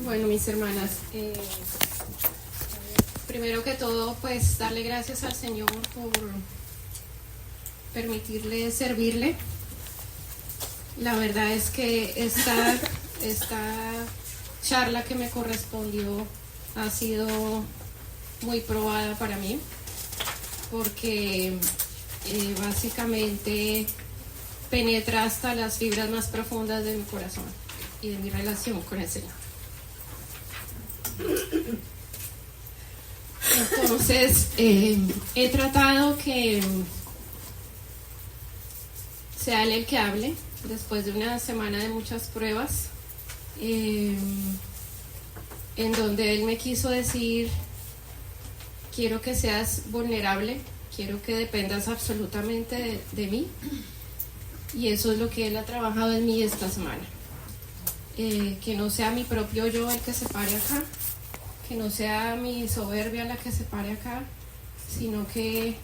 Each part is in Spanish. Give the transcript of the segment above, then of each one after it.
Bueno, mis hermanas, primero que todo, pues darle gracias al Señor por permitirle servirle. La verdad es que esta charla que me correspondió ha sido muy probada para mí, porque básicamente penetra hasta las fibras más profundas de mi corazón y de mi relación con el Señor. Entonces, he tratado que sea Él el que hable, después de una semana de muchas pruebas, en donde Él me quiso decir: quiero que seas vulnerable, quiero que dependas absolutamente de mí, y eso es lo que Él ha trabajado en mí esta semana. Que no sea mi propio yo el que se pare acá, que no sea mi soberbia la que se pare acá, sino que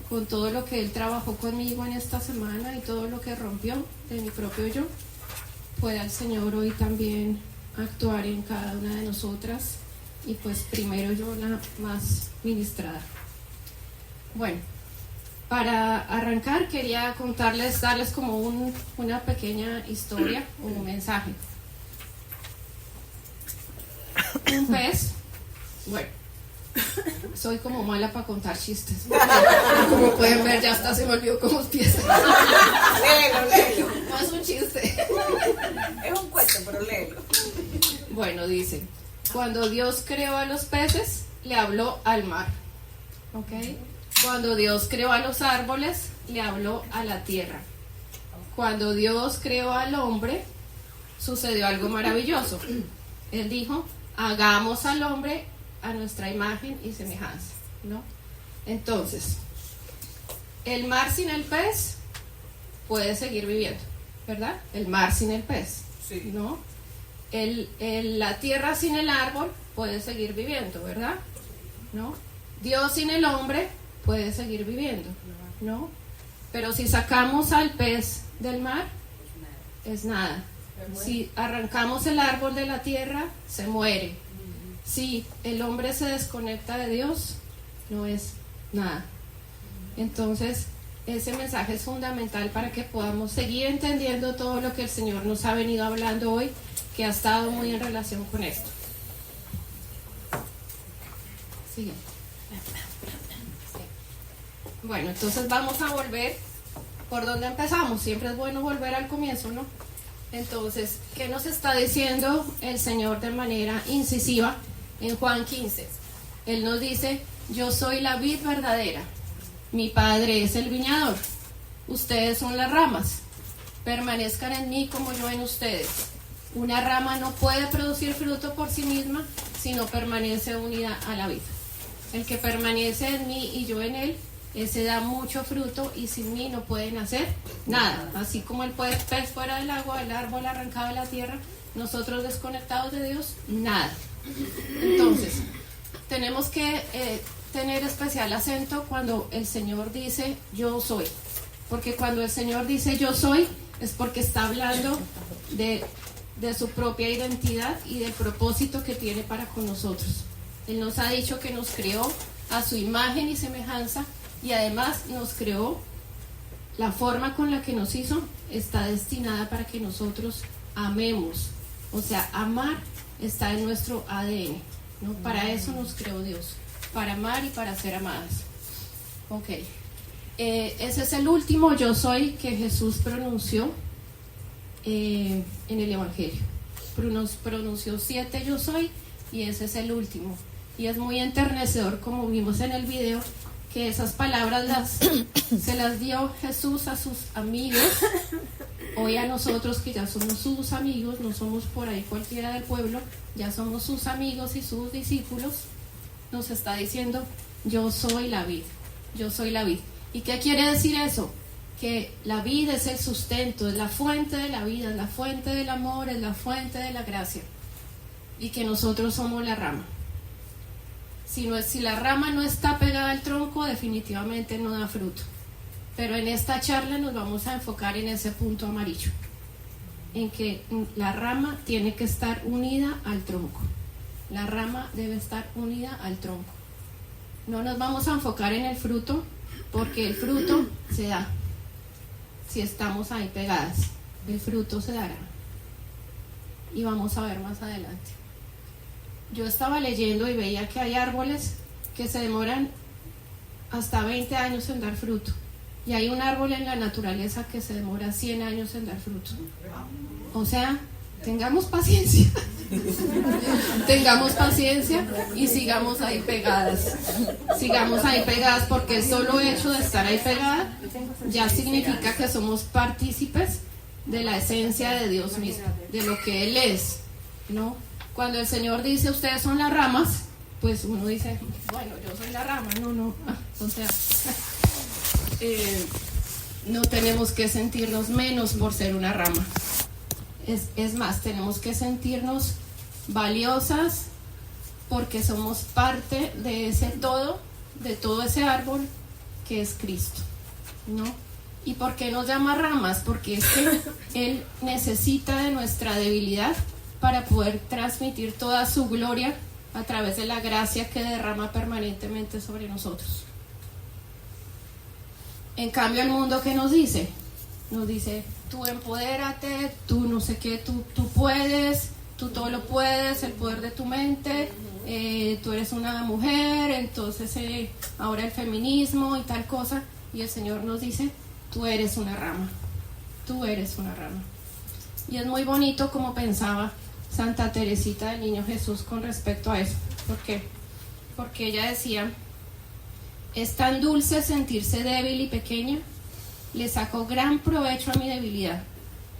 con todo lo que Él trabajó conmigo en esta semana y todo lo que rompió de mi propio yo, pueda el Señor hoy también actuar en cada una de nosotras, y pues primero yo la más ministrada. Bueno, para arrancar quería darles como una pequeña historia o un mensaje. Un pez, bueno, soy como mala para contar chistes. Como pueden ver, ya hasta se me olvidó cómo empieza. Léelo. No es un chiste. Es un cuento, pero léelo. Bueno, dice: cuando Dios creó a los peces, le habló al mar. ¿Ok? Cuando Dios creó a los árboles, le habló a la tierra. Cuando Dios creó al hombre, sucedió algo maravilloso. Él dijo: hagamos al hombre a nuestra imagen y semejanza, ¿no? Entonces, el mar sin el pez puede seguir viviendo, ¿verdad? El mar sin el pez, sí. ¿no? La tierra sin el árbol puede seguir viviendo, ¿verdad? ¿No? Dios sin el hombre puede seguir viviendo, ¿no? Pero si sacamos al pez del mar, es nada. Si arrancamos el árbol de la tierra, se muere. Si el hombre se desconecta de Dios, no es nada. Entonces, ese mensaje es fundamental para que podamos seguir entendiendo todo lo que el Señor nos ha venido hablando hoy, que ha estado muy en relación con esto. Sigue. Bueno, entonces vamos a volver por donde empezamos. Siempre es bueno volver al comienzo, ¿no? Entonces, ¿qué nos está diciendo el Señor de manera incisiva en Juan 15? Él nos dice: yo soy la vid verdadera, mi Padre es el viñador, ustedes son las ramas, permanezcan en mí como yo en ustedes. Una rama no puede producir fruto por sí misma, sino permanece unida a la vid. El que permanece en mí y yo en él, ese da mucho fruto, y sin mí no pueden hacer nada. Así como el pez fuera del agua, el árbol arrancado de la tierra, nosotros desconectados de Dios, nada. Entonces, tenemos que tener especial acento cuando el Señor dice yo soy, porque cuando el Señor dice yo soy, es porque está hablando de su propia identidad y del propósito que tiene para con nosotros. Él nos ha dicho que nos creó a su imagen y semejanza, y además nos creó, la forma con la que nos hizo está destinada para que nosotros amemos. O sea, amar está en nuestro ADN, ¿no? Para eso nos creó Dios, para amar y para ser amadas. Ok, ese es el último yo soy que Jesús pronunció en el Evangelio. Pronunció 7 yo soy, y ese es el último. Y es muy enternecedor, como vimos en el video, que esas palabras se las dio Jesús a sus amigos. Hoy a nosotros, que ya somos sus amigos, no somos por ahí cualquiera del pueblo, ya somos sus amigos y sus discípulos, nos está diciendo: yo soy la vid, yo soy la vid. ¿Y qué quiere decir eso? Que la vid es el sustento, es la fuente de la vida, es la fuente del amor, es la fuente de la gracia, y que nosotros somos la rama. Si la rama no está pegada al tronco, definitivamente no da fruto. Pero en esta charla nos vamos a enfocar en ese punto amarillo. en que la rama tiene que estar unida al tronco. La rama debe estar unida al tronco. No nos vamos a enfocar en el fruto, porque el fruto se da si estamos ahí pegadas. El fruto se dará. Y vamos a ver más adelante. Yo estaba leyendo y veía que hay árboles que se demoran hasta 20 años en dar fruto. Y hay un árbol en la naturaleza que se demora 100 años en dar fruto. O sea, tengamos paciencia. Tengamos paciencia y sigamos ahí pegadas. Sigamos ahí pegadas, porque el solo hecho de estar ahí pegada ya significa que somos partícipes de la esencia de Dios mismo, de lo que Él es, ¿no? Cuando el Señor dice, ustedes son las ramas, pues uno dice, bueno, yo soy la rama. No. O sea, no tenemos que sentirnos menos por ser una rama. Es más, tenemos que sentirnos valiosas porque somos parte de ese todo, de todo ese árbol que es Cristo, ¿no? ¿Y por qué nos llama ramas? Porque es que Él necesita de nuestra debilidad para poder transmitir toda su gloria a través de la gracia que derrama permanentemente sobre nosotros. En cambio, el mundo, ¿qué nos dice? Nos dice, tú empodérate, tú no sé qué, tú puedes, tú todo lo puedes, el poder de tu mente, tú eres una mujer, entonces ahora el feminismo y tal cosa. Y el Señor nos dice, tú eres una rama, tú eres una rama. Y es muy bonito como pensaba Santa Teresita del Niño Jesús con respecto a eso. ¿Por qué? Porque ella decía, es tan dulce sentirse débil y pequeña, le saco gran provecho a mi debilidad,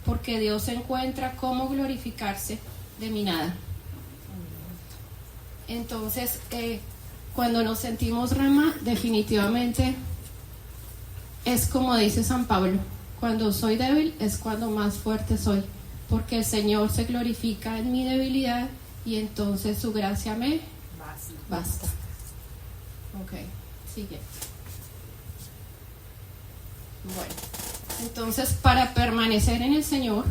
porque Dios encuentra cómo glorificarse de mi nada. Entonces, cuando nos sentimos rama, definitivamente es como dice San Pablo, cuando soy débil es cuando más fuerte soy, porque el Señor se glorifica en mi debilidad y entonces su gracia me basta. Ok, sigue. Bueno, entonces para permanecer en el Señor,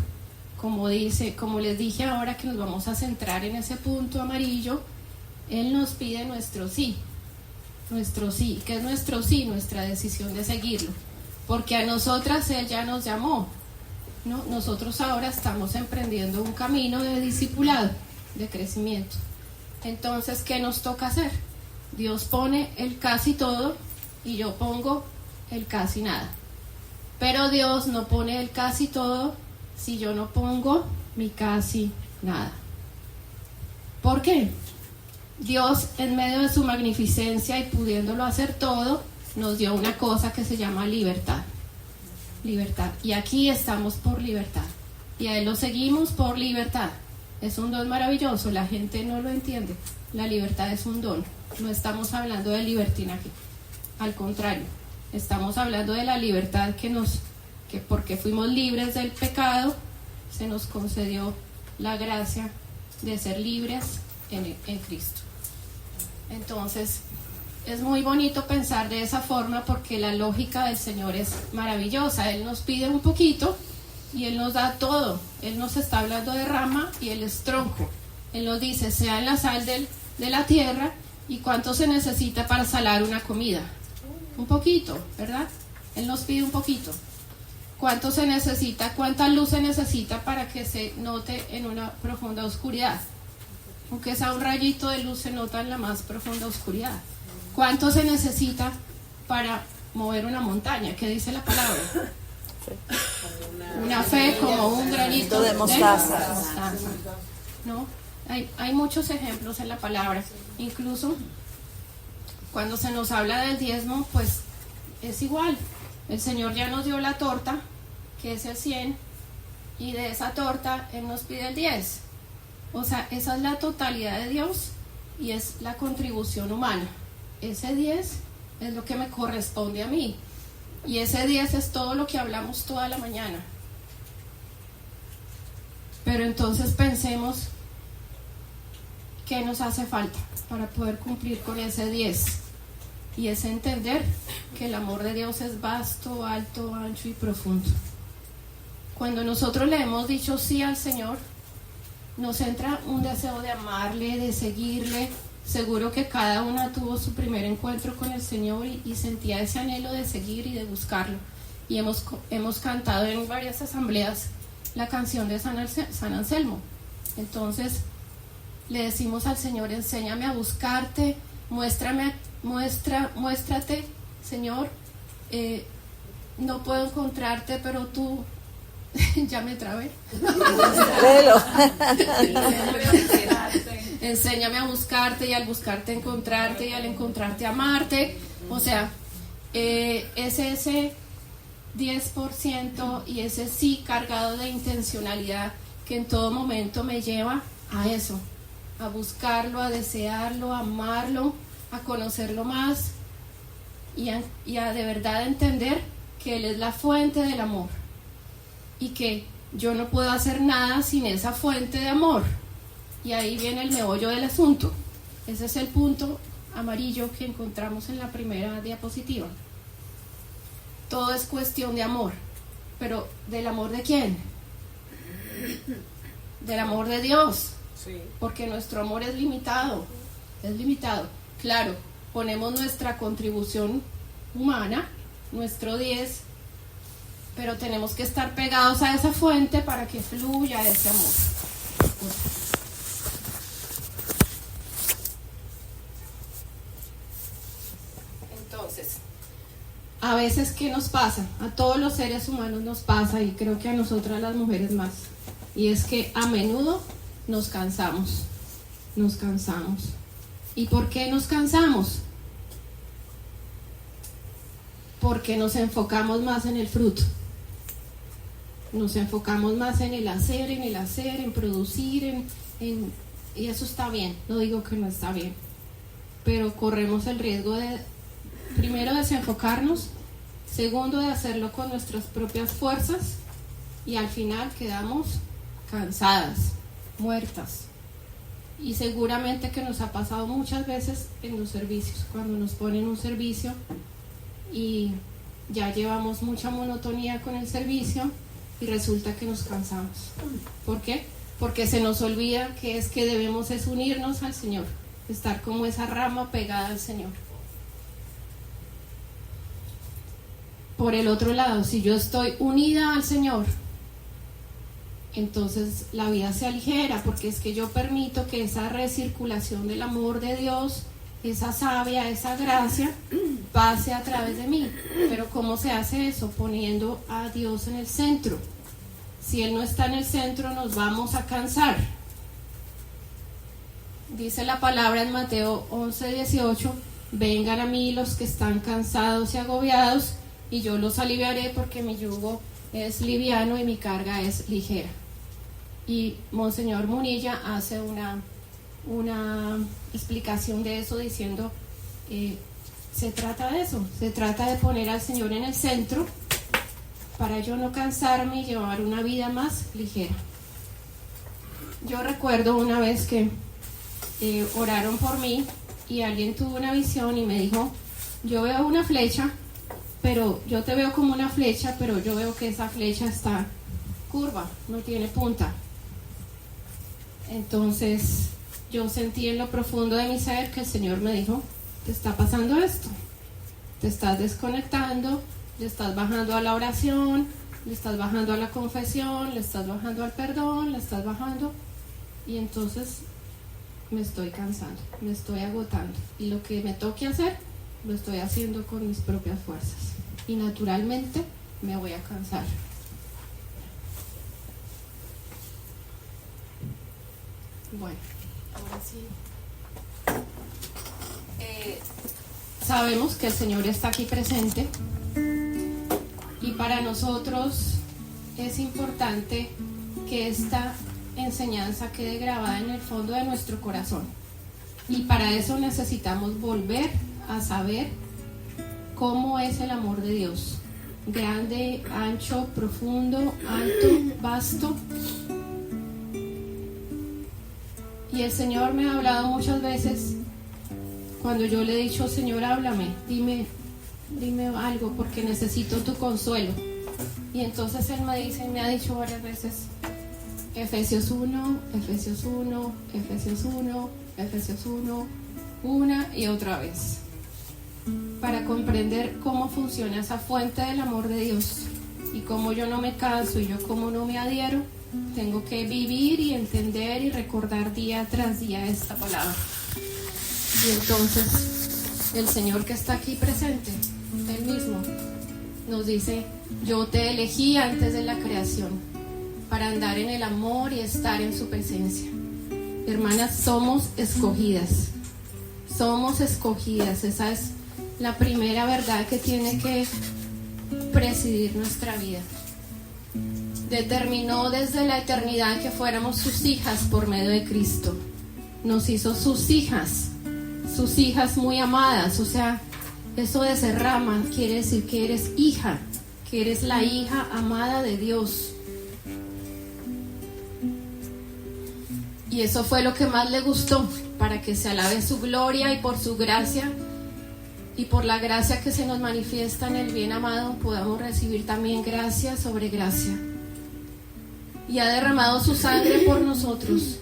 como les dije ahora que nos vamos a centrar en ese punto amarillo, Él nos pide nuestro sí. Nuestro sí. ¿Qué es nuestro sí? Nuestra decisión de seguirlo. Porque a nosotras Él ya nos llamó, ¿no? Nosotros ahora estamos emprendiendo un camino de discipulado, de crecimiento. Entonces, ¿qué nos toca hacer? Dios pone el casi todo y yo pongo el casi nada. Pero Dios no pone el casi todo si yo no pongo mi casi nada. ¿Por qué? Dios, en medio de su magnificencia y pudiéndolo hacer todo, nos dio una cosa que se llama libertad. Libertad. Y aquí estamos por libertad. Y a Él lo seguimos por libertad. Es un don maravilloso. La gente no lo entiende. La libertad es un don. No estamos hablando de libertinaje. Al contrario, estamos hablando de la libertad que porque fuimos libres del pecado, se nos concedió la gracia de ser libres en Cristo. Entonces, es muy bonito pensar de esa forma porque la lógica del Señor es maravillosa. Él nos pide un poquito y Él nos da todo. Él nos está hablando de rama y Él es tronco. Él nos dice, sean la sal de la tierra. ¿Y cuánto se necesita para salar una comida? Un poquito, ¿verdad? Él nos pide un poquito. ¿Cuánto se necesita? ¿Cuánta luz se necesita para que se note en una profunda oscuridad? Aunque sea un rayito de luz, se nota en la más profunda oscuridad. ¿Cuánto se necesita para mover una montaña? ¿Qué dice la palabra? Una fe como un granito de mostaza. ¿No? Hay muchos ejemplos en la palabra. Incluso cuando se nos habla del diezmo, pues es igual. El Señor ya nos dio la torta, que es el 100, y de esa torta Él nos pide el 10. O sea, esa es la totalidad de Dios y es la contribución humana. Ese 10 es lo que me corresponde a mí. Y ese 10 es todo lo que hablamos toda la mañana. Pero entonces pensemos qué nos hace falta para poder cumplir con ese 10. Y es entender que el amor de Dios es vasto, alto, ancho y profundo. Cuando nosotros le hemos dicho sí al Señor, nos entra un deseo de amarle, de seguirle. Seguro que cada una tuvo su primer encuentro con el Señor y sentía ese anhelo de seguir y de buscarlo. Y hemos cantado en varias asambleas la canción de San Anselmo. Entonces le decimos al Señor: enséñame a buscarte, muéstrate, Señor. No puedo encontrarte, pero tú ya me trabé. Enséñame a buscarte, y al buscarte encontrarte, y al encontrarte amarte. O sea, es ese 10% y ese sí cargado de intencionalidad que en todo momento me lleva a eso, a buscarlo, a desearlo, a amarlo, a conocerlo más y a de verdad entender que Él es la fuente del amor y que yo no puedo hacer nada sin esa fuente de amor. Y ahí viene el meollo del asunto. Ese es el punto amarillo que encontramos en la primera diapositiva. Todo es cuestión de amor, pero ¿del amor de quién? Del amor de Dios. Sí. Porque nuestro amor es limitado. Claro, ponemos nuestra contribución humana, nuestro 10, pero tenemos que estar pegados a esa fuente para que fluya ese amor. Entonces, a veces, ¿qué nos pasa? A todos los seres humanos nos pasa, y creo que a nosotras las mujeres más, y es que a menudo nos cansamos. ¿Y por qué nos cansamos? Porque nos enfocamos más en el fruto. Nos enfocamos más en el hacer, en producir, y eso está bien, no digo que no está bien, pero corremos el riesgo de, primero, desenfocarnos, segundo, de hacerlo con nuestras propias fuerzas, y al final quedamos cansadas, muertas. Y seguramente que nos ha pasado muchas veces en los servicios, cuando nos ponen un servicio y ya llevamos mucha monotonía con el servicio y resulta que nos cansamos. ¿Por qué? Porque se nos olvida que debemos es unirnos al Señor, estar como esa rama pegada al Señor. Por el otro lado, si yo estoy unida al Señor, entonces la vida se aligera, porque es que yo permito que esa recirculación del amor de Dios, esa savia, esa gracia, pase a través de mí. Pero ¿cómo se hace eso? Poniendo a Dios en el centro. Si Él no está en el centro, nos vamos a cansar. Dice la palabra en Mateo 11:18: vengan a mí los que están cansados y agobiados, y yo los aliviaré, porque mi yugo es liviano y mi carga es ligera. Y Monseñor Munilla hace una explicación de eso, diciendo, se trata de eso, se trata de poner al Señor en el centro para yo no cansarme y llevar una vida más ligera. Yo recuerdo una vez que oraron por mí y alguien tuvo una visión y me dijo: yo veo una flecha, pero yo te veo como una flecha, pero yo veo que esa flecha está curva, no tiene punta. Entonces yo sentí en lo profundo de mi ser que el Señor me dijo: te está pasando esto, te estás desconectando, le estás bajando a la oración, le estás bajando a la confesión, le estás bajando al perdón, le estás bajando, y entonces me estoy cansando, me estoy agotando, y lo que me toque hacer lo estoy haciendo con mis propias fuerzas, y naturalmente me voy a cansar. Bueno, ahora sí. Sabemos que el Señor está aquí presente, y para nosotros es importante que esta enseñanza quede grabada en el fondo de nuestro corazón, y para eso necesitamos volver a saber cómo es el amor de Dios: grande, ancho, profundo, alto, vasto. Y el Señor me ha hablado muchas veces cuando yo le he dicho: Señor, háblame, dime algo, porque necesito tu consuelo. Y entonces él me ha dicho varias veces, Efesios 1, Efesios 1, Efesios 1, Efesios 1, una y otra vez, para comprender cómo funciona esa fuente del amor de Dios y cómo yo no me canso y yo cómo no me adhiero. Tengo que vivir y entender y recordar día tras día esta palabra. Y entonces el Señor que está aquí presente, Él mismo, nos dice, yo te elegí antes de la creación para andar en el amor y estar en su presencia. Hermanas, somos escogidas. Somos escogidas. Esa es la primera verdad que tiene que presidir nuestra vida. Determinó desde la eternidad que fuéramos sus hijas por medio de Cristo. Nos hizo sus hijas muy amadas. O sea, eso de ser rama quiere decir que eres hija, que eres la hija amada de Dios. Y eso fue lo que más le gustó, para que se alabe su gloria y por su gracia y por la gracia que se nos manifiesta en el bien amado podamos recibir también gracia sobre gracia. Y ha derramado su sangre por nosotros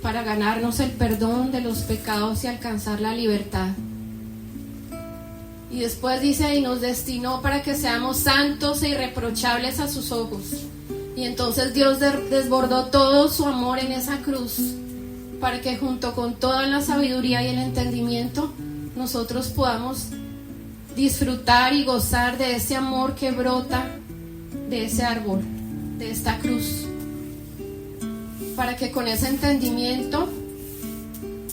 para ganarnos el perdón de los pecados y alcanzar la libertad. Y después dice, y nos destinó para que seamos santos e irreprochables a sus ojos. Y entonces Dios desbordó todo su amor en esa cruz, para que junto con toda la sabiduría y el entendimiento nosotros podamos disfrutar y gozar de ese amor que brota de ese árbol, de esta cruz, para que con ese entendimiento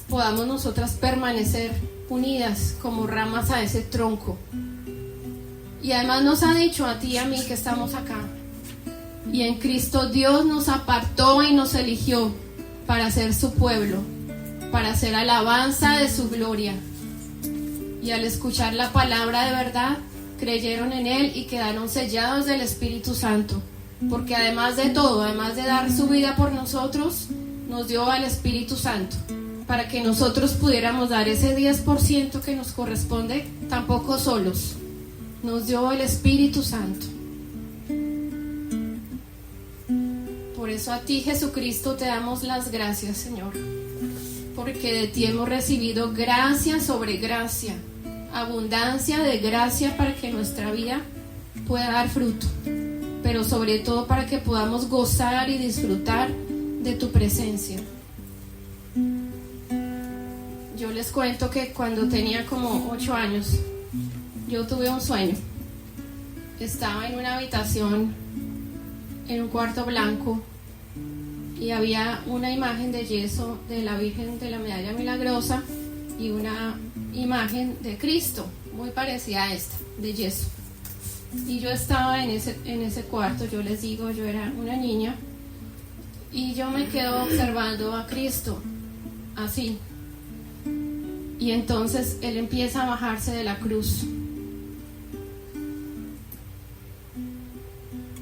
podamos nosotras permanecer unidas como ramas a ese tronco. Y además nos ha dicho a ti y a mí que estamos acá, y en Cristo Dios nos apartó y nos eligió para ser su pueblo, para hacer alabanza de su gloria. Y al escuchar la palabra de verdad, creyeron en Él y quedaron sellados del Espíritu Santo. Porque además de todo, además de dar su vida por nosotros, nos dio al Espíritu Santo, para que nosotros pudiéramos dar ese 10% que nos corresponde, tampoco solos. Nos dio el Espíritu Santo. Por eso a ti, Jesucristo, te damos las gracias, Señor, porque de ti hemos recibido gracia sobre gracia, abundancia de gracia para que nuestra vida pueda dar fruto, pero sobre todo para que podamos gozar y disfrutar de tu presencia. Yo les cuento que cuando tenía como 8 años, yo tuve un sueño. Estaba en una habitación, en un cuarto blanco, y había una imagen de yeso de la Virgen de la Medalla Milagrosa y una imagen de Cristo muy parecida a esta, de yeso. Y yo estaba en ese cuarto, yo les digo, yo era una niña, y yo me quedo observando a Cristo, así. Y entonces Él empieza a bajarse de la cruz.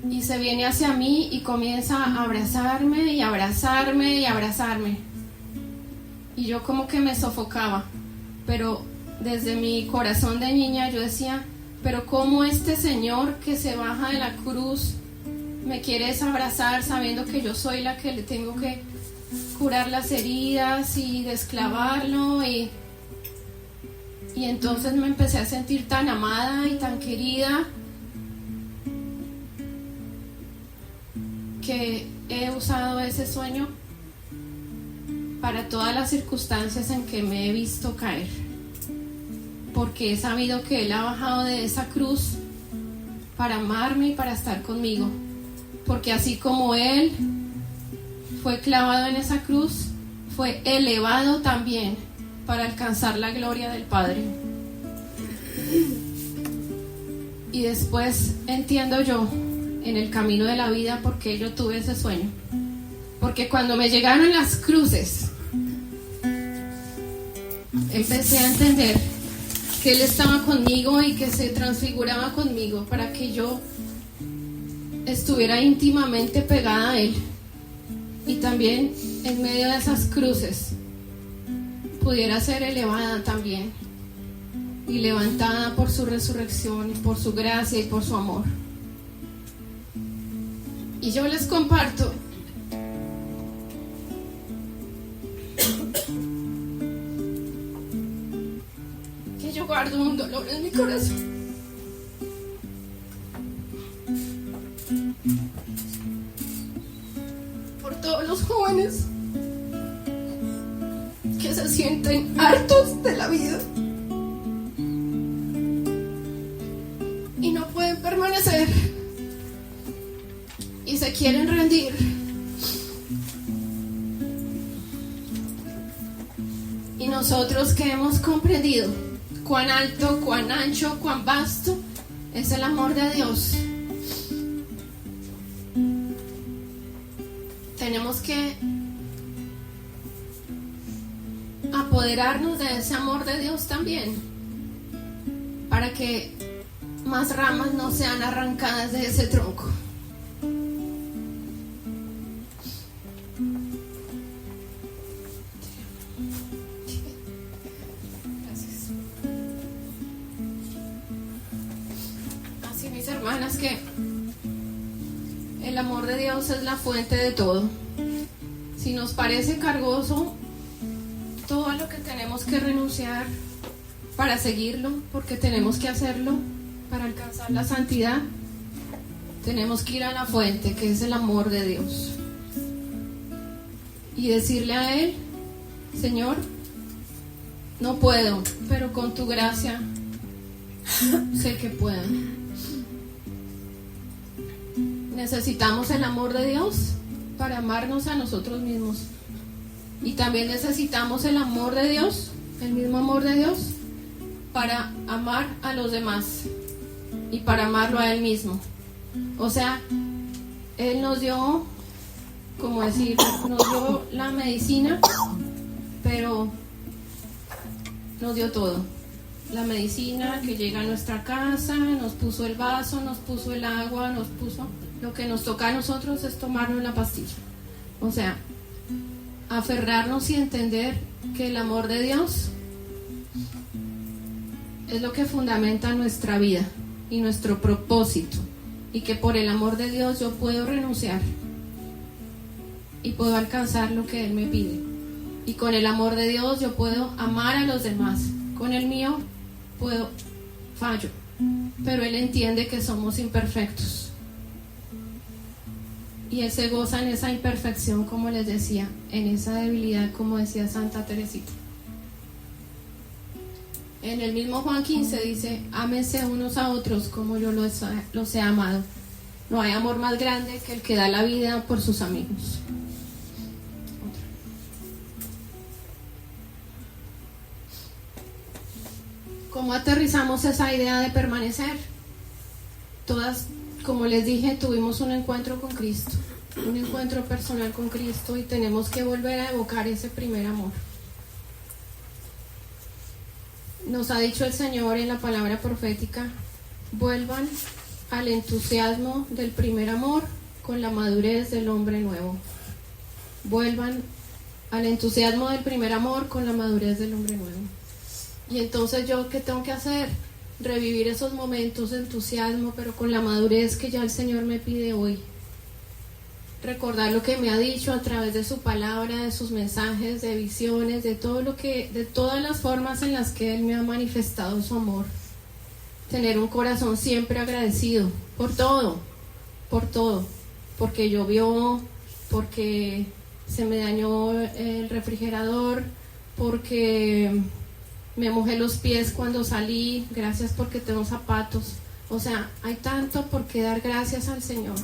Y se viene hacia mí y comienza a abrazarme y abrazarme y abrazarme. Y yo como que me sofocaba, pero desde mi corazón de niña yo decía, pero cómo este Señor que se baja de la cruz me quiere abrazar sabiendo que yo soy la que le tengo que curar las heridas y desclavarlo. Y entonces me empecé a sentir tan amada y tan querida, que he usado ese sueño para todas las circunstancias en que me he visto caer, porque he sabido que Él ha bajado de esa cruz para amarme y para estar conmigo, porque así como Él fue clavado en esa cruz, fue elevado también para alcanzar la gloria del Padre. Y después entiendo yo en el camino de la vida por qué yo tuve ese sueño, porque cuando me llegaron las cruces empecé a entender que Él estaba conmigo y que se transfiguraba conmigo para que yo estuviera íntimamente pegada a Él, y también en medio de esas cruces pudiera ser elevada también. y levantada por su resurrección, y por su gracia y por su amor. Y yo les comparto que yo guardo un dolor en mi corazón. Por todos los jóvenes que se sienten hartos de la vida y no pueden permanecer y se quieren rendir. Y nosotros que hemos comprendido cuán alto, cuán ancho, cuán vasto es el amor de Dios, tenemos que apoderarnos de ese amor de Dios también, para que más ramas no sean arrancadas de ese tronco. Gracias. Así, mis hermanas, que el amor de Dios es la fuente de todo. Si nos parece cargoso todo a lo que tenemos que renunciar para seguirlo, porque tenemos que hacerlo para alcanzar la santidad, tenemos que ir a la fuente, que es el amor de Dios, y decirle a Él: Señor, no puedo, pero con tu gracia sé que puedo. Necesitamos el amor de Dios para amarnos a nosotros mismos, y también necesitamos el amor de Dios, el mismo amor de Dios, para amar a los demás y para amarlo a Él mismo. O sea, Él nos dio, como decir, nos dio la medicina, pero nos dio todo. La medicina que llega a nuestra casa, nos puso el vaso, nos puso el agua, nos puso... Lo que nos toca a nosotros es tomarnos la pastilla. O sea, aferrarnos y entender que el amor de Dios es lo que fundamenta nuestra vida y nuestro propósito, y que por el amor de Dios yo puedo renunciar y puedo alcanzar lo que Él me pide, y con el amor de Dios yo puedo amar a los demás. Con el mío fallo, pero Él entiende que somos imperfectos y Él se goza en esa imperfección, como les decía, en esa debilidad, como decía Santa Teresita. En el mismo Juan 15 dice: ámense unos a otros como yo los he amado. No hay amor más grande que el que da la vida por sus amigos. ¿Cómo aterrizamos esa idea de permanecer? Todas, como les dije, tuvimos un encuentro con Cristo, un encuentro personal con Cristo, y tenemos que volver a evocar ese primer amor. Nos ha dicho el Señor en la palabra profética: vuelvan al entusiasmo del primer amor con la madurez del hombre nuevo. Vuelvan al entusiasmo del primer amor con la madurez del hombre nuevo. Y entonces, ¿yo qué tengo que hacer? Revivir esos momentos de entusiasmo, pero con la madurez que ya el Señor me pide hoy. Recordar lo que me ha dicho a través de su palabra, de sus mensajes, de visiones, de todas las formas en las que Él me ha manifestado su amor. Tener un corazón siempre agradecido por todo, porque llovió, porque se me dañó el refrigerador, porque me mojé los pies cuando salí, gracias porque tengo zapatos. O sea, hay tanto por qué dar gracias al Señor.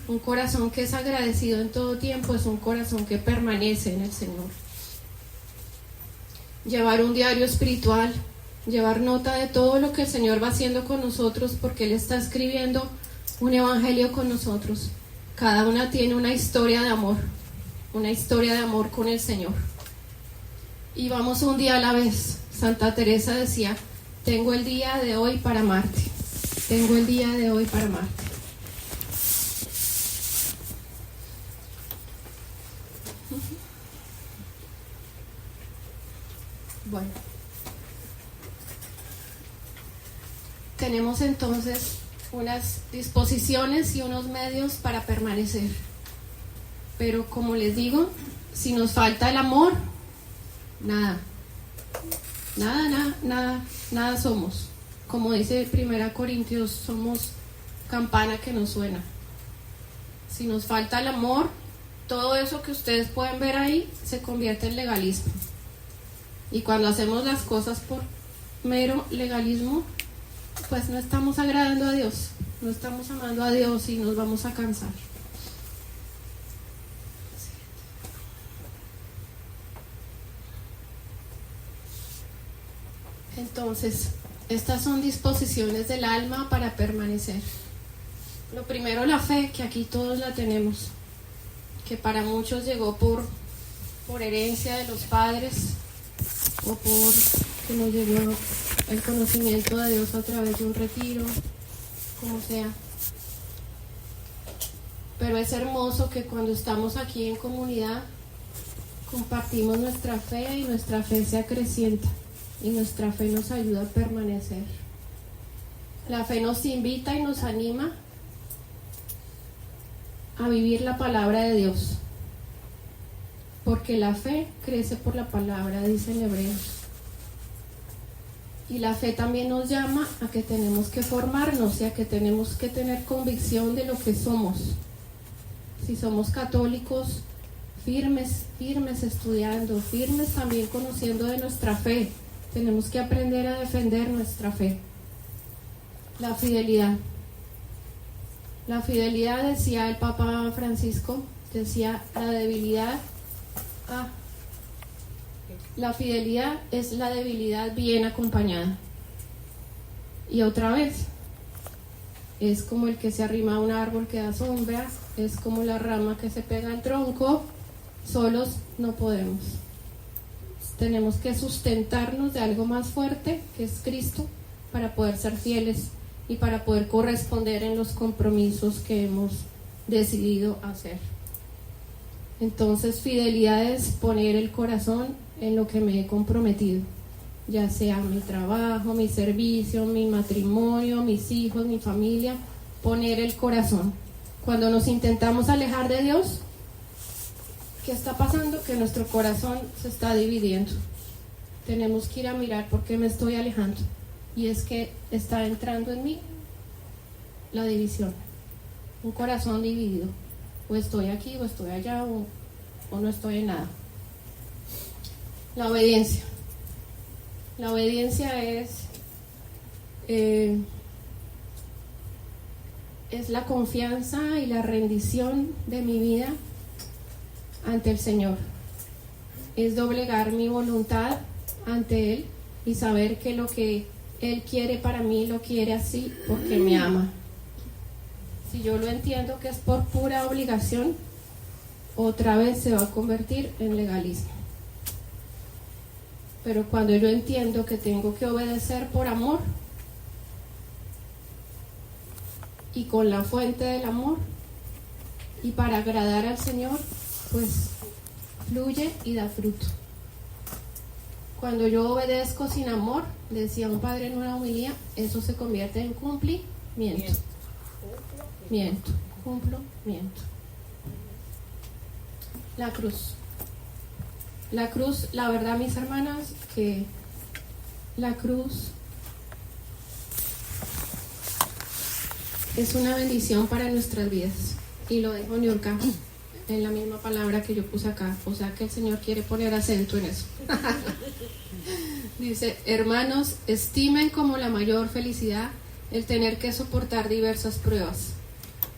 Un corazón que es agradecido en todo tiempo es un corazón que permanece en el Señor. Llevar un diario espiritual, llevar nota de todo lo que el Señor va haciendo con nosotros, porque Él está escribiendo un evangelio con nosotros. Cada una tiene una historia de amor con el Señor. Y vamos un día a la vez. Santa Teresa decía: tengo el día de hoy para amarte. Tengo el día de hoy para amarte. Bueno, tenemos entonces unas disposiciones y unos medios para permanecer. Pero como les digo, si nos falta el amor, nada somos. Como dice 1 Corintios, somos campana que no suena. Si nos falta el amor, todo eso que ustedes pueden ver ahí se convierte en legalismo. Y cuando hacemos las cosas por mero legalismo, pues no estamos agradando a Dios, no estamos amando a Dios y nos vamos a cansar. Entonces, estas son disposiciones del alma para permanecer. Lo primero, la fe, que aquí todos la tenemos, que para muchos llegó por herencia de los padres o por que nos llegó el conocimiento de Dios a través de un retiro, como sea. Pero es hermoso que cuando estamos aquí en comunidad compartimos nuestra fe y nuestra fe se acrecienta y nuestra fe nos ayuda a permanecer. La fe nos invita y nos anima a vivir la palabra de Dios, porque la fe crece por la palabra, dice en Hebreos. Y la fe también nos llama a que tenemos que formarnos y a que tenemos que tener convicción de lo que somos. Si somos católicos, firmes estudiando, firmes también conociendo de nuestra fe. Tenemos que aprender a defender nuestra fe. La fidelidad. La fidelidad, decía el Papa Francisco, decía la fidelidad es la debilidad bien acompañada. Y otra vez, es como el que se arrima a un árbol que da sombra, es como la rama que se pega al tronco, solos no podemos. Tenemos que sustentarnos de algo más fuerte, que es Cristo, para poder ser fieles y para poder corresponder en los compromisos que hemos decidido hacer. Entonces, fidelidad es poner el corazón en lo que me he comprometido, ya sea mi trabajo, mi servicio, mi matrimonio, mis hijos, mi familia, poner el corazón. Cuando nos intentamos alejar de Dios, ¿qué está pasando? Que nuestro corazón se está dividiendo. Tenemos que ir a mirar por qué me estoy alejando. Y es que está entrando en mí la división. Un corazón dividido. O estoy aquí, o estoy allá, o no estoy en nada. La obediencia. La obediencia es la confianza y la rendición de mi vida ante el Señor. Es doblegar mi voluntad ante Él y saber que lo que Él quiere para mí lo quiere así porque me ama. Si yo lo entiendo que es por pura obligación, otra vez se va a convertir en legalismo. Pero cuando yo entiendo que tengo que obedecer por amor y con la fuente del amor y para agradar al Señor, pues fluye y da fruto. Cuando yo obedezco sin amor, decía un padre en una homilía, eso se convierte en cumplimiento. Cumplimiento. La cruz. La cruz, la verdad, mis hermanas, que la cruz es una bendición para nuestras vidas. Y lo dijo Niurka en la misma palabra que yo puse acá. O sea que el Señor quiere poner acento en eso. Dice, hermanos, estimen como la mayor felicidad el tener que soportar diversas pruebas.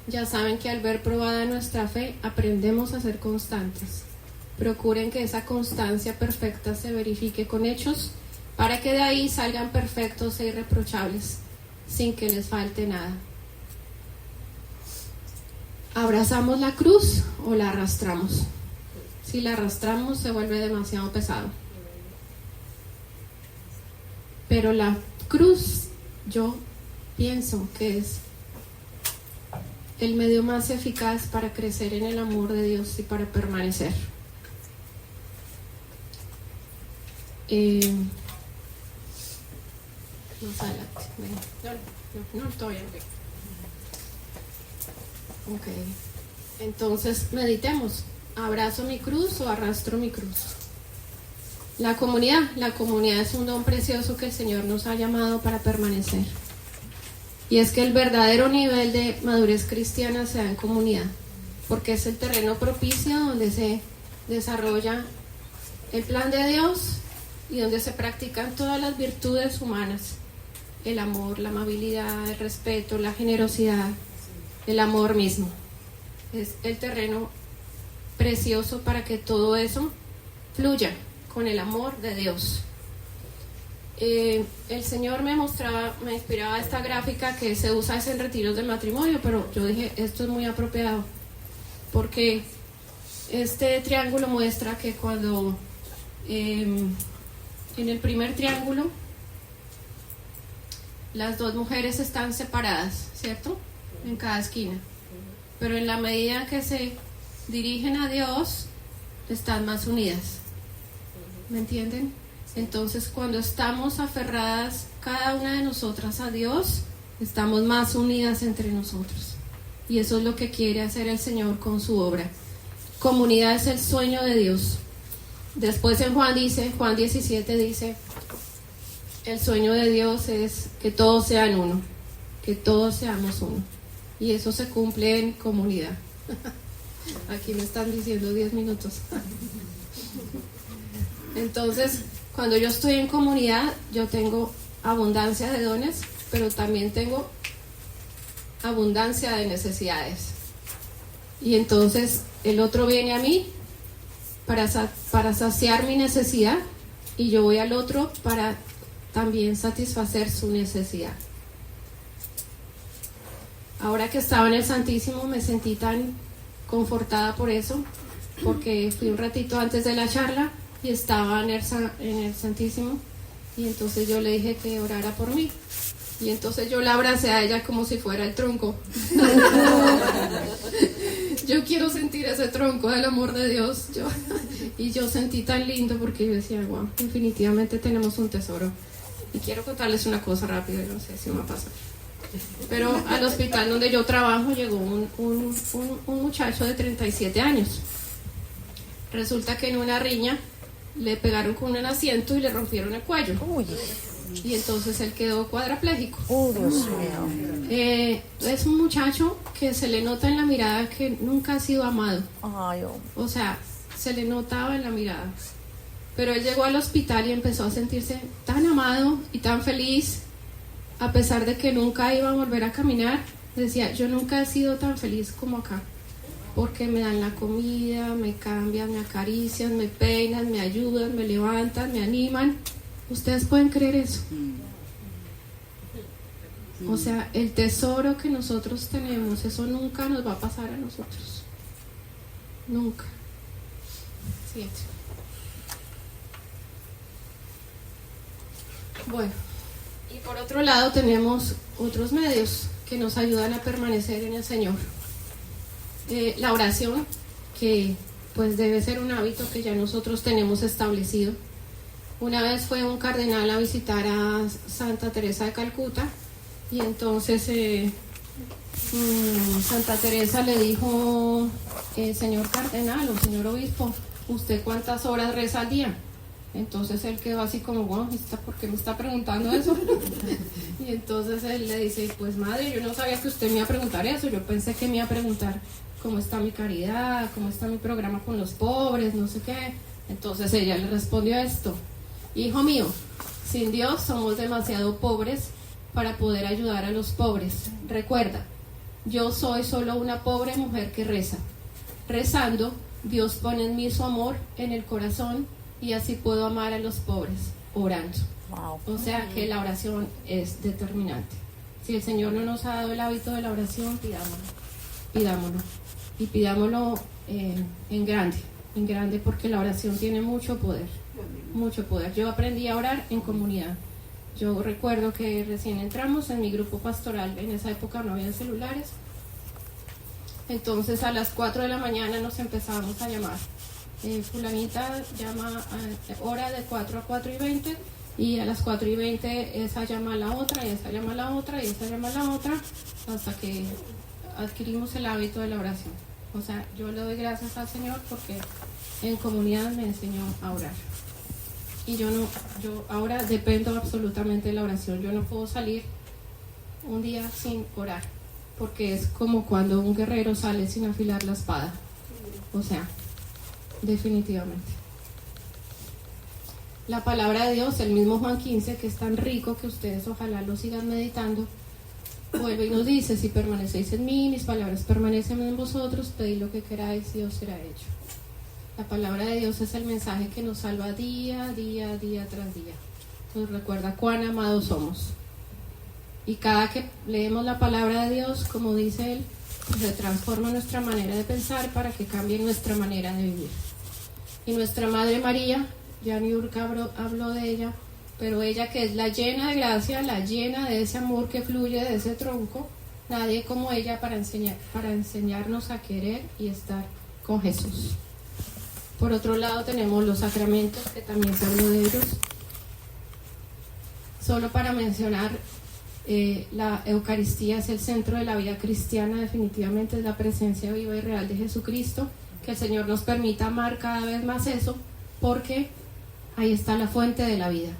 Ya saben que al ver probada nuestra fe, aprendemos a ser constantes. Procuren que esa constancia perfecta se verifique con hechos, para que de ahí salgan perfectos e irreprochables, sin que les falte nada. ¿Abrazamos la cruz o la arrastramos? Si la arrastramos, se vuelve demasiado pesado. Pero la cruz, yo pienso que es el medio más eficaz para crecer en el amor de Dios y para permanecer. Más adelante. No, todavía no. Ok. Entonces, meditemos. ¿Abrazo mi cruz o arrastro mi cruz? La comunidad es un don precioso que el Señor nos ha llamado para permanecer. Y es que el verdadero nivel de madurez cristiana se da en comunidad, porque es el terreno propicio donde se desarrolla el plan de Dios y donde se practican todas las virtudes humanas: el amor, la amabilidad, el respeto, la generosidad, el amor mismo. Es el terreno precioso para que todo eso fluya con el amor de Dios. El Señor me inspiraba esta gráfica que se usa en retiros de matrimonio, pero yo dije, esto es muy apropiado, porque este triángulo muestra que cuando en el primer triángulo las dos mujeres están separadas, ¿cierto? En cada esquina, pero en la medida que se dirigen a Dios, están más unidas. ¿Me entienden? Entonces, cuando estamos aferradas cada una de nosotras a Dios, estamos más unidas entre nosotros. Y eso es lo que quiere hacer el Señor con su obra. Comunidad es el sueño de Dios. Después en Juan 17 dice, el sueño de Dios es que todos sean uno, que todos seamos uno. Y eso se cumple en comunidad. Aquí me están diciendo 10 minutos. Entonces, cuando yo estoy en comunidad, yo tengo abundancia de dones, pero también tengo abundancia de necesidades. Y entonces el otro viene a mí para saciar mi necesidad, y yo voy al otro para también satisfacer su necesidad. Ahora que estaba en el Santísimo me sentí tan confortada por eso, porque fui un ratito antes de la charla y estaba en el Santísimo, y entonces yo le dije que orara por mí, y entonces yo la abracé a ella como si fuera el tronco. Yo quiero sentir ese tronco del amor de Dios. Y yo sentí tan lindo, porque yo decía, wow, definitivamente tenemos un tesoro. Y quiero contarles una cosa rápida, no sé si me va a pasar. Pero al hospital donde yo trabajo llegó un muchacho de 37 años. Resulta que en una riña le pegaron con un asiento y le rompieron el cuello. Uy. Y entonces él quedó cuadraplégico. Oh, Dios mío. Es un muchacho que se le nota en la mirada que nunca ha sido amado. Ay, oh. O sea, se le notaba en la mirada. Pero él llegó al hospital y empezó a sentirse tan amado y tan feliz, a pesar de que nunca iba a volver a caminar. Decía, yo nunca he sido tan feliz como acá, porque me dan la comida, me cambian, me acarician, me peinan, me ayudan, me levantan, me animan. ¿Ustedes pueden creer eso? O sea, el tesoro que nosotros tenemos, eso nunca nos va a pasar a nosotros. Nunca. Siguiente. Bueno, y por otro lado tenemos otros medios que nos ayudan a permanecer en el Señor. La oración, que pues debe ser un hábito que ya nosotros tenemos establecido. Una vez fue un cardenal a visitar a Santa Teresa de Calcuta, y entonces Santa Teresa le dijo, señor cardenal o señor obispo, ¿usted cuántas horas reza al día? Entonces él quedó así como, wow, ¿por qué me está preguntando eso? Y entonces él le dice, pues madre, yo no sabía que usted me iba a preguntar eso, yo pensé que me iba a preguntar cómo está mi caridad, cómo está mi programa con los pobres, no sé qué. Entonces ella le respondió esto: hijo mío, sin Dios somos demasiado pobres para poder ayudar a los pobres. Recuerda, yo soy solo una pobre mujer que reza. Rezando, Dios pone en mí su amor en el corazón, y así puedo amar a los pobres, orando. Wow. O sea que la oración es determinante. Si el Señor no nos ha dado el hábito de la oración, pidámoslo. Y pidámoslo en grande, porque la oración tiene mucho poder. Mucho poder. Yo aprendí a orar en comunidad. Yo recuerdo que recién entramos en mi grupo pastoral, en esa época no había celulares, entonces a las 4 de la mañana nos empezábamos a llamar. Fulanita llama a hora de 4 a 4:20, y a las 4:20 esa llama a la otra, y esa llama a la otra, y esa llama a la otra, hasta que adquirimos el hábito de la oración. O sea, yo le doy gracias al Señor porque en comunidad me enseñó a orar. Y yo ahora dependo absolutamente de la oración. Yo no puedo salir un día sin orar, porque es como cuando un guerrero sale sin afilar la espada. O sea, definitivamente. La palabra de Dios, el mismo Juan 15, que es tan rico que ustedes ojalá lo sigan meditando, vuelve y nos dice: si permanecéis en mí, mis palabras permanecen en vosotros, pedid lo que queráis y os será hecho. La palabra de Dios es el mensaje que nos salva día tras día. Nos recuerda cuán amados somos. Y cada que leemos la palabra de Dios, como dice él, se transforma nuestra manera de pensar para que cambie nuestra manera de vivir. Y nuestra Madre María, ya Niurka habló de ella, pero ella, que es la llena de gracia, la llena de ese amor que fluye de ese tronco, nadie como ella para enseñarnos a querer y estar con Jesús. Por otro lado tenemos los sacramentos, que también se habló de ellos. Solo para mencionar, la Eucaristía es el centro de la vida cristiana, definitivamente es la presencia viva y real de Jesucristo. Que el Señor nos permita amar cada vez más eso, porque ahí está la fuente de la vida.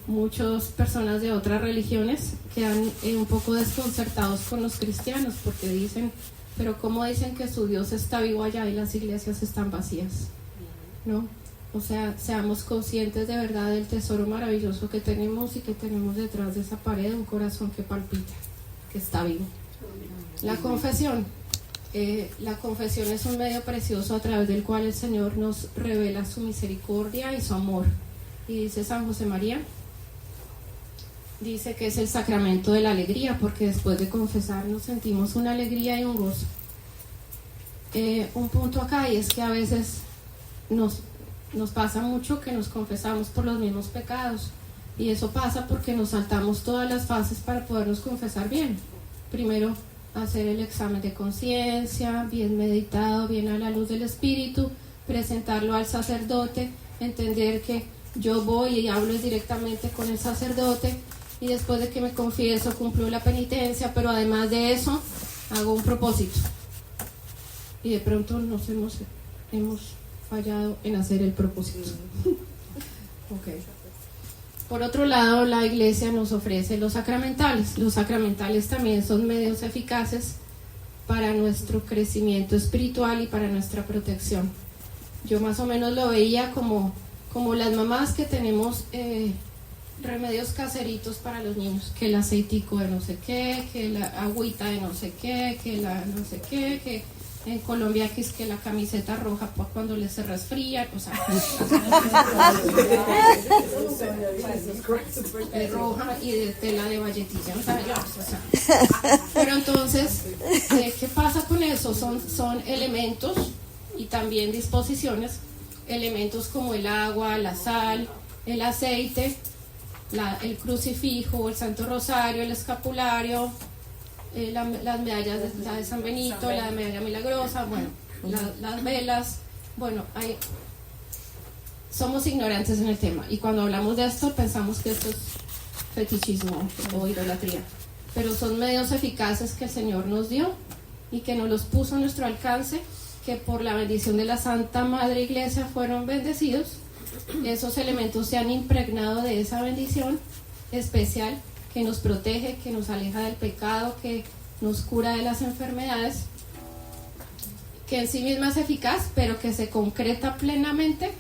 Muchas personas de otras religiones quedan un poco desconcertados con los cristianos, porque dicen: pero ¿cómo dicen que su Dios está vivo allá y las iglesias están vacías? ¿No? O sea, seamos conscientes de verdad del tesoro maravilloso que tenemos y que tenemos detrás de esa pared, un corazón que palpita, que está vivo. La confesión. La confesión es un medio precioso a través del cual el Señor nos revela su misericordia y su amor. Y dice San José María, dice que es el sacramento de la alegría, porque después de confesar nos sentimos una alegría y un gozo. Un punto acá, y es que a veces nos pasa mucho que nos confesamos por los mismos pecados, y eso pasa porque nos saltamos todas las fases para podernos confesar bien. Primero, hacer el examen de conciencia, bien meditado, bien a la luz del Espíritu, presentarlo al sacerdote, entender que yo voy y hablo directamente con el sacerdote, y después de que me confieso cumplo la penitencia, pero además de eso hago un propósito, y de pronto nos hemos fallado en hacer el propósito. Okay. Por otro lado, la Iglesia nos ofrece los sacramentales. Los sacramentales también son medios eficaces para nuestro crecimiento espiritual y para nuestra protección. Yo más o menos lo veía como las mamás que tenemos remedios caseritos para los niños, que el aceitico de no sé qué, que la agüita de no sé qué, que la no sé qué, que en Colombia que es que la camiseta roja para cuando les se resfrían, o sea, es roja y de tela de valletilla, o sea, pero entonces, ¿qué pasa con eso? Son elementos y también disposiciones, elementos como el agua, la sal, el aceite, el crucifijo, el Santo Rosario, el escapulario, las medallas, la de San Benito, la de medalla milagrosa, bueno, las velas, bueno, somos ignorantes en el tema, y cuando hablamos de esto pensamos que esto es fetichismo o idolatría, pero son medios eficaces que el Señor nos dio y que nos los puso a nuestro alcance, que por la bendición de la Santa Madre Iglesia fueron bendecidos. Esos elementos se han impregnado de esa bendición especial que nos protege, que nos aleja del pecado, que nos cura de las enfermedades, que en sí misma es eficaz, pero que se concreta plenamente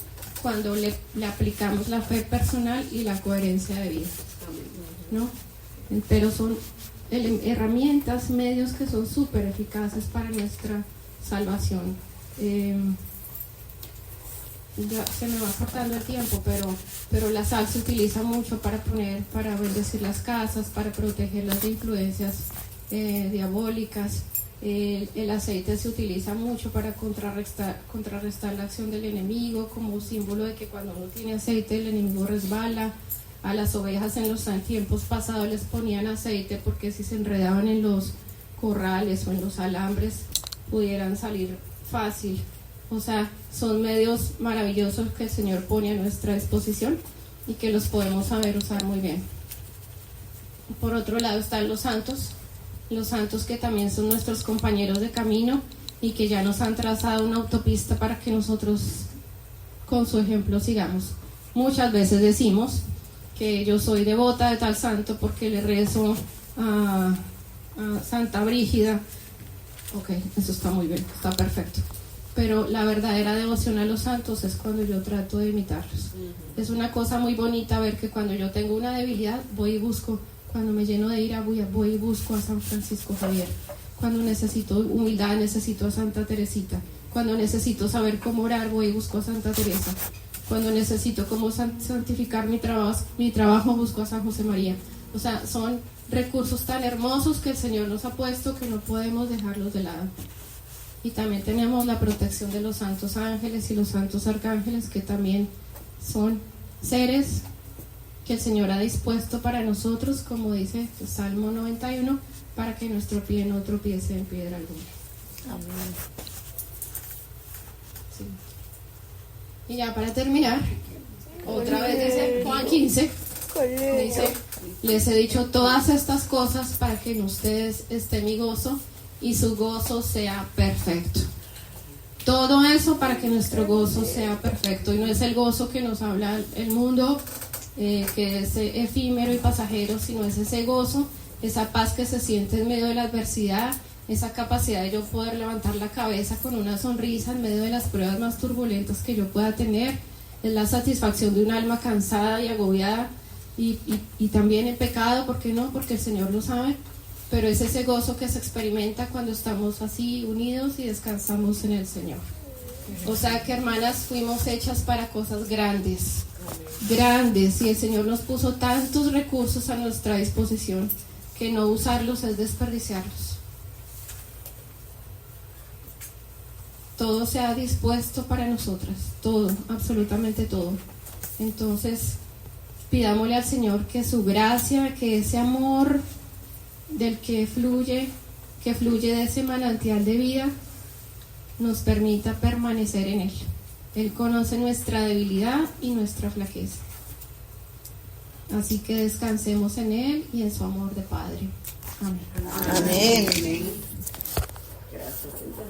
cuando le aplicamos la fe personal y la coherencia de vida, ¿no? Pero son herramientas, medios que son súper eficaces para nuestra salvación. Ya se me va cortando el tiempo, pero la sal se utiliza mucho para bendecir las casas, para protegerlas de influencias diabólicas. El aceite se utiliza mucho para contrarrestar la acción del enemigo, como símbolo de que cuando uno tiene aceite el enemigo resbala. A las ovejas en los tiempos pasados les ponían aceite porque si se enredaban en los corrales o en los alambres pudieran salir fácil. O sea, son medios maravillosos que el Señor pone a nuestra disposición. y que los podemos saber usar muy bien. Por otro lado están los santos que también son nuestros compañeros de camino y que ya nos han trazado una autopista para que nosotros con su ejemplo sigamos. Muchas veces decimos que yo soy devota de tal santo porque le rezo a Santa Brígida. Ok, eso está muy bien, está perfecto. Pero la verdadera devoción a los santos es cuando yo trato de imitarlos. Es una cosa muy bonita ver que cuando yo tengo una debilidad, voy y busco. Cuando me lleno de ira, voy y busco a San Francisco Javier. Cuando necesito humildad, necesito a Santa Teresita. Cuando necesito saber cómo orar, voy y busco a Santa Teresa. Cuando necesito cómo santificar mi trabajo, busco a San José María. O sea, son recursos tan hermosos que el Señor nos ha puesto que no podemos dejarlos de lado. Y también tenemos la protección de los santos ángeles y los santos arcángeles, que también son seres que el Señor ha dispuesto para nosotros, como dice el Salmo 91, para que nuestro pie no tropiece en piedra alguna. Amén. Sí. Y ya para terminar, otra vez dice Juan 15, dice: les he dicho todas estas cosas para que en ustedes esté mi gozo y su gozo sea perfecto. Todo eso para que nuestro gozo sea perfecto, y no es el gozo que nos habla el mundo, que es efímero y pasajero, sino es ese gozo, esa paz que se siente en medio de la adversidad, esa capacidad de yo poder levantar la cabeza con una sonrisa en medio de las pruebas más turbulentas que yo pueda tener. Es la satisfacción de un alma cansada y agobiada y también en pecado, ¿por qué no? Porque el Señor lo sabe, pero es ese gozo que se experimenta cuando estamos así unidos y descansamos en el Señor. O sea que, hermanas, fuimos hechas para cosas grandes, grandes, y el Señor nos puso tantos recursos a nuestra disposición que no usarlos es desperdiciarlos. Todo se ha dispuesto para nosotras, todo, absolutamente todo. Entonces, pidámosle al Señor que su gracia, que ese amor del que fluye de ese manantial de vida, nos permita permanecer en Él. Él conoce nuestra debilidad y nuestra flaqueza. Así que descansemos en Él y en su amor de Padre. Amén. Amén. Gracias, Señor.